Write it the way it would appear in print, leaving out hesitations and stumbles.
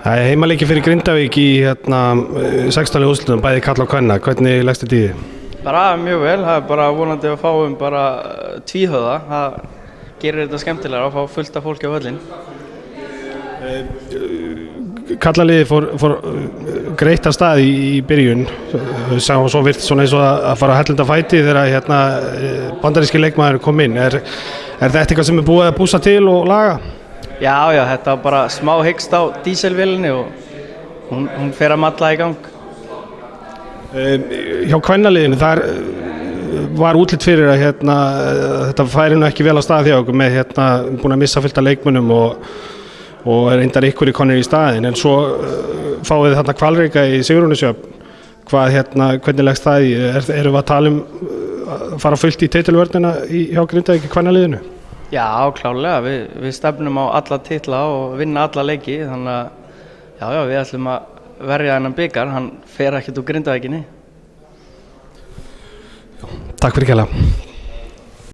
Það heimaleiki fyrir Grindavík í 16. úrslitum, bæði karla og kvenna. Hvernig leggst þetta í þig? Bara mjög vel, það bara vonandi að fáum bara tvíhöfða. Það gerir þetta skemmtilega að fá fullt af fólki á völlinn. Karlaliðið fór greitt af stað í byrjun. Svo virtist svona eins og að fara að hellenda fæti þegar bandaríski leikmaður kom inn. Er þetta eitthvað sem búið að búsa til og laga? Já, þetta var bara smá hikst á díselvélinni og hún fer að malla í gang. Hjá kvennaliðinu, þar var útlit fyrir að þetta færi nú ekki vel af stað hjá okkur með búin að missa fullt af leikmönnum og reyndar ykkur í konir í staðinn, en svo fáið þið þarna Hvalreka í Sigurjónsjöfn. Hvernig leggst það í? Erum við að tala að fara fullt í titilvörnina hjá Grindavík í kvennaliðinu? Já, klárlega. Við stefnum á alla titla og vinna alla leiki, þannig að við ætlum að verja þennan bikar, hann fer ekkert úr Grindavíkinni. Takk fyrir kærlega.